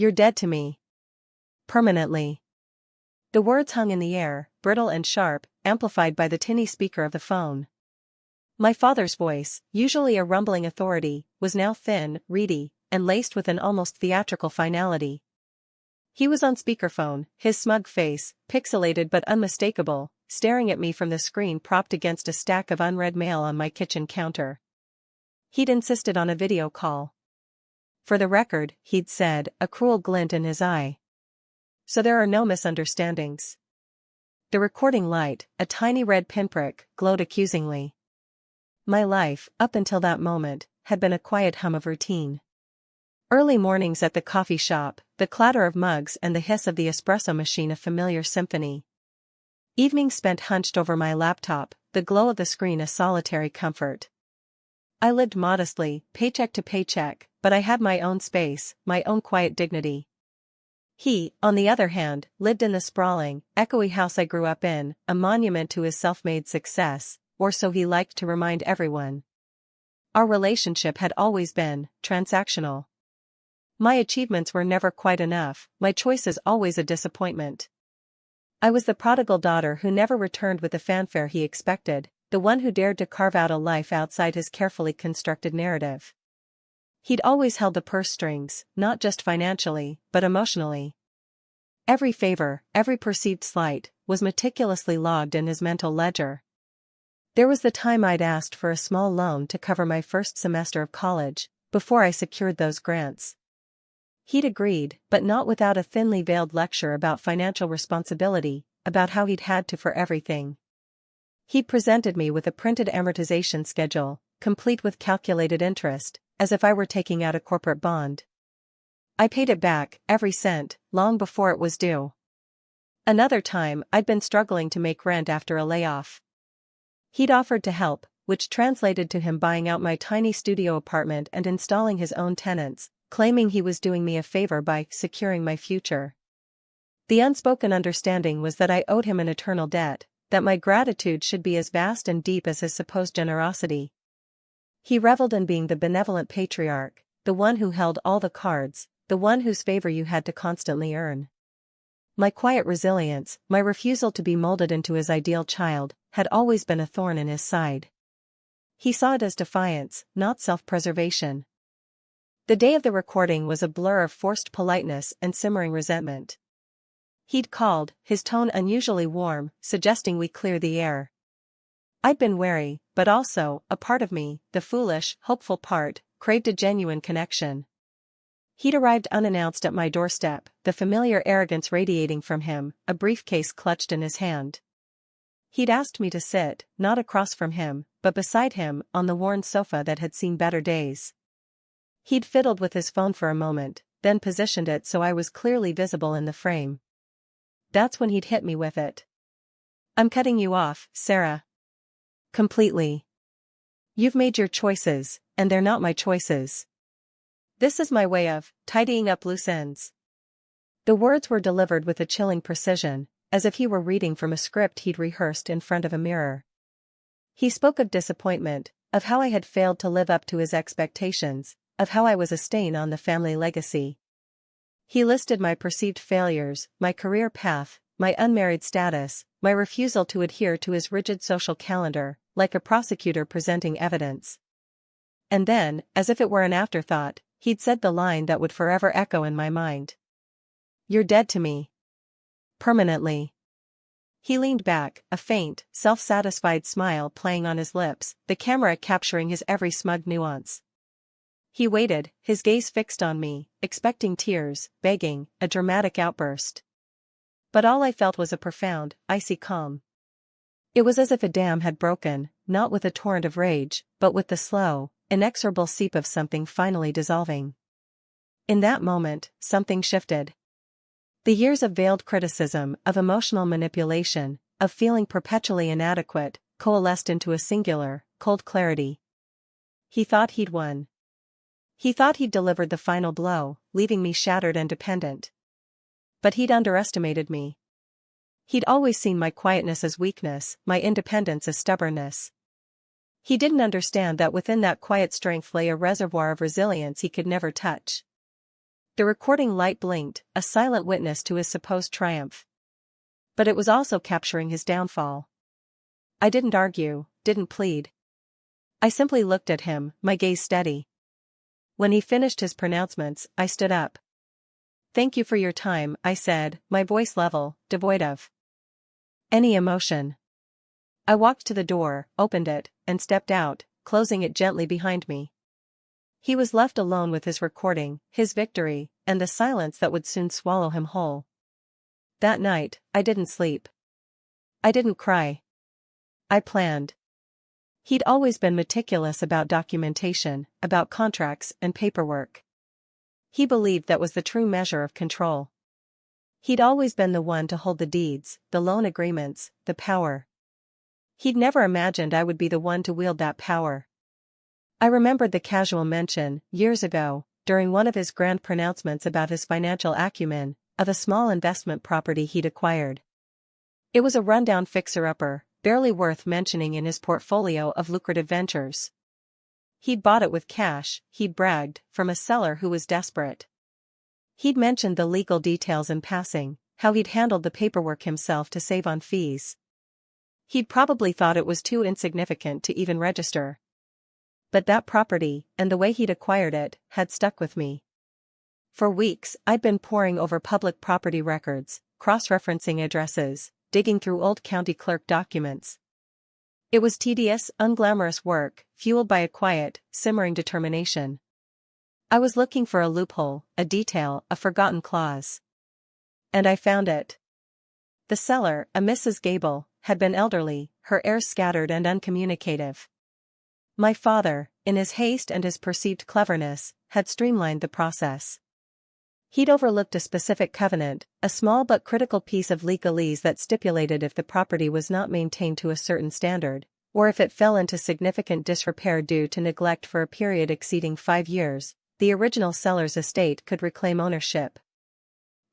You're dead to me. Permanently. The words hung in the air, brittle and sharp, amplified by the tinny speaker of the phone. My father's voice, usually a rumbling authority, was now thin, reedy, and laced with an almost theatrical finality. He was on speakerphone, his smug face, pixelated but unmistakable, staring at me from the screen propped against a stack of unread mail on my kitchen counter. He'd insisted on a video call. For the record, he'd said, a cruel glint in his eye. So there are no misunderstandings. The recording light, a tiny red pinprick, glowed accusingly. My life, up until that moment, had been a quiet hum of routine. Early mornings at the coffee shop, the clatter of mugs and the hiss of the espresso machine a familiar symphony. Evenings spent hunched over my laptop, the glow of the screen a solitary comfort. I lived modestly, paycheck to paycheck, but I had my own space, my own quiet dignity. He, on the other hand, lived in the sprawling, echoey house I grew up in, a monument to his self-made success, or so he liked to remind everyone. Our relationship had always been transactional. My achievements were never quite enough, my choices always a disappointment. I was the prodigal daughter who never returned with the fanfare he expected, the one who dared to carve out a life outside his carefully constructed narrative. He'd always held the purse strings, not just financially, but emotionally. Every favor, every perceived slight, was meticulously logged in his mental ledger. There was the time I'd asked for a small loan to cover my first semester of college, before I secured those grants. He'd agreed, but not without a thinly veiled lecture about financial responsibility, about how he'd had to for everything. He'd presented me with a printed amortization schedule, complete with calculated interest, as if I were taking out a corporate bond. I paid it back, every cent, long before it was due. Another time, I'd been struggling to make rent after a layoff. He'd offered to help, which translated to him buying out my tiny studio apartment and installing his own tenants, claiming he was doing me a favor by securing my future. The unspoken understanding was that I owed him an eternal debt, that my gratitude should be as vast and deep as his supposed generosity. He reveled in being the benevolent patriarch, the one who held all the cards, the one whose favor you had to constantly earn. My quiet resilience, my refusal to be molded into his ideal child, had always been a thorn in his side. He saw it as defiance, not self-preservation. The day of the recording was a blur of forced politeness and simmering resentment. He'd called, his tone unusually warm, suggesting we clear the air. I'd been wary, but also, a part of me, the foolish, hopeful part, craved a genuine connection. He'd arrived unannounced at my doorstep, the familiar arrogance radiating from him, a briefcase clutched in his hand. He'd asked me to sit, not across from him, but beside him, on the worn sofa that had seen better days. He'd fiddled with his phone for a moment, then positioned it so I was clearly visible in the frame. That's when he'd hit me with it. I'm cutting you off, Sarah. Completely. You've made your choices, and they're not my choices. This is my way of tidying up loose ends. The words were delivered with a chilling precision, as if he were reading from a script he'd rehearsed in front of a mirror. He spoke of disappointment, of how I had failed to live up to his expectations, of how I was a stain on the family legacy. He listed my perceived failures, my career path, my unmarried status, my refusal to adhere to his rigid social calendar, like a prosecutor presenting evidence. And then, as if it were an afterthought, he'd said the line that would forever echo in my mind. You're dead to me. Permanently. He leaned back, a faint, self-satisfied smile playing on his lips, the camera capturing his every smug nuance. He waited, his gaze fixed on me, expecting tears, begging, a dramatic outburst. But all I felt was a profound, icy calm. It was as if a dam had broken, not with a torrent of rage, but with the slow, inexorable seep of something finally dissolving. In that moment, something shifted. The years of veiled criticism, of emotional manipulation, of feeling perpetually inadequate, coalesced into a singular, cold clarity. He thought he'd won. He thought he'd delivered the final blow, leaving me shattered and dependent. But he'd underestimated me. He'd always seen my quietness as weakness, my independence as stubbornness. He didn't understand that within that quiet strength lay a reservoir of resilience he could never touch. The recording light blinked, a silent witness to his supposed triumph. But it was also capturing his downfall. I didn't argue, didn't plead. I simply looked at him, my gaze steady. When he finished his pronouncements, I stood up. "Thank you for your time," I said, my voice level, devoid of any emotion. I walked to the door, opened it, and stepped out, closing it gently behind me. He was left alone with his recording, his victory, and the silence that would soon swallow him whole. That night, I didn't sleep. I didn't cry. I planned. He'd always been meticulous about documentation, about contracts and paperwork. He believed that was the true measure of control. He'd always been the one to hold the deeds, the loan agreements, the power. He'd never imagined I would be the one to wield that power. I remembered the casual mention, years ago, during one of his grand pronouncements about his financial acumen, of a small investment property he'd acquired. It was a rundown fixer-upper, barely worth mentioning in his portfolio of lucrative ventures. He'd bought it with cash, he'd bragged, from a seller who was desperate. He'd mentioned the legal details in passing, how he'd handled the paperwork himself to save on fees. He'd probably thought it was too insignificant to even register. But that property, and the way he'd acquired it, had stuck with me. For weeks, I'd been poring over public property records, cross-referencing addresses, digging through old county clerk documents. It was tedious, unglamorous work, fueled by a quiet, simmering determination. I was looking for a loophole, a detail, a forgotten clause. And I found it. The seller, a Mrs. Gable, had been elderly, her heirs scattered and uncommunicative. My father, in his haste and his perceived cleverness, had streamlined the process. He'd overlooked a specific covenant, a small but critical piece of legalese that stipulated if the property was not maintained to a certain standard, or if it fell into significant disrepair due to neglect for a period exceeding 5 years, the original seller's estate could reclaim ownership.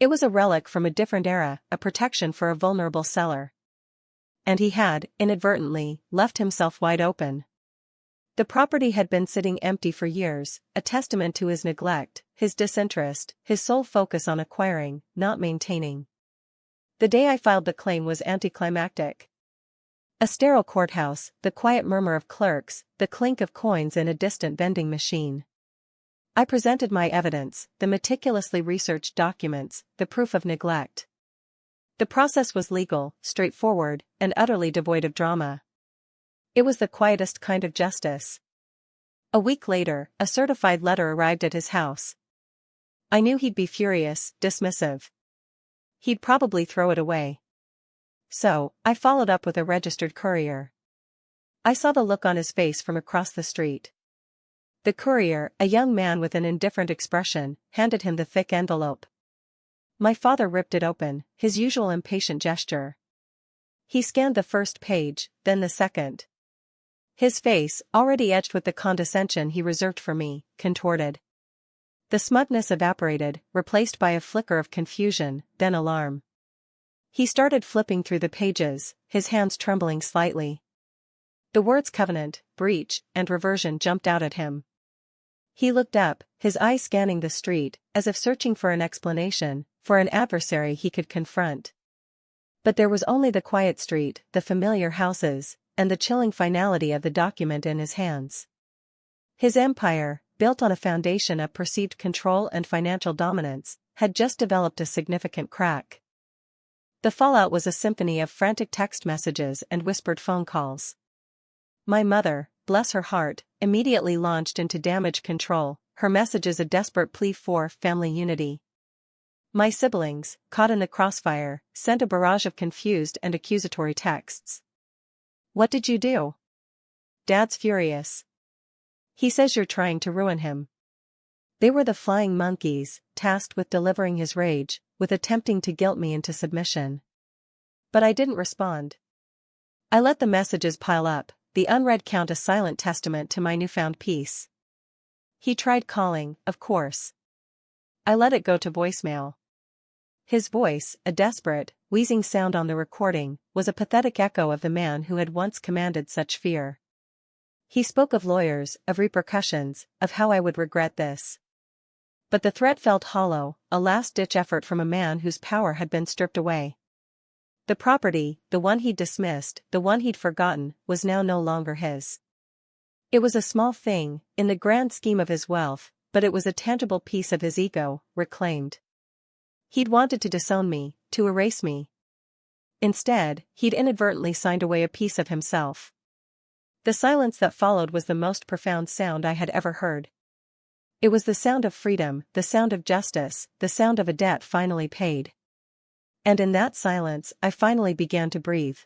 It was a relic from a different era, a protection for a vulnerable seller. And he had, inadvertently, left himself wide open. The property had been sitting empty for years, a testament to his neglect, his disinterest, his sole focus on acquiring, not maintaining. The day I filed the claim was anticlimactic. A sterile courthouse, the quiet murmur of clerks, the clink of coins in a distant vending machine. I presented my evidence, the meticulously researched documents, the proof of neglect. The process was legal, straightforward, and utterly devoid of drama. It was the quietest kind of justice. A week later, a certified letter arrived at his house. I knew he'd be furious, dismissive. He'd probably throw it away. So, I followed up with a registered courier. I saw the look on his face from across the street. The courier, a young man with an indifferent expression, handed him the thick envelope. My father ripped it open, his usual impatient gesture. He scanned the first page, then the second. His face, already etched with the condescension he reserved for me, contorted. The smugness evaporated, replaced by a flicker of confusion, then alarm. He started flipping through the pages, his hands trembling slightly. The words covenant, breach, and reversion jumped out at him. He looked up, his eyes scanning the street, as if searching for an explanation, for an adversary he could confront. But there was only the quiet street, the familiar houses, and the chilling finality of the document in his hands. His empire, built on a foundation of perceived control and financial dominance, had just developed a significant crack. The fallout was a symphony of frantic text messages and whispered phone calls. My mother, bless her heart, immediately launched into damage control, her messages a desperate plea for family unity. My siblings, caught in the crossfire, sent a barrage of confused and accusatory texts. What did you do? Dad's furious. He says you're trying to ruin him. They were the flying monkeys, tasked with delivering his rage, with attempting to guilt me into submission. But I didn't respond. I let the messages pile up, the unread count a silent testament to my newfound peace. He tried calling, of course. I let it go to voicemail. His voice, a desperate, wheezing sound on the recording, was a pathetic echo of the man who had once commanded such fear. He spoke of lawyers, of repercussions, of how I would regret this. But the threat felt hollow, a last-ditch effort from a man whose power had been stripped away. The property, the one he'd dismissed, the one he'd forgotten, was now no longer his. It was a small thing, in the grand scheme of his wealth, but it was a tangible piece of his ego, reclaimed. He'd wanted to disown me, to erase me. Instead, he'd inadvertently signed away a piece of himself. The silence that followed was the most profound sound I had ever heard. It was the sound of freedom, the sound of justice, the sound of a debt finally paid. And in that silence, I finally began to breathe.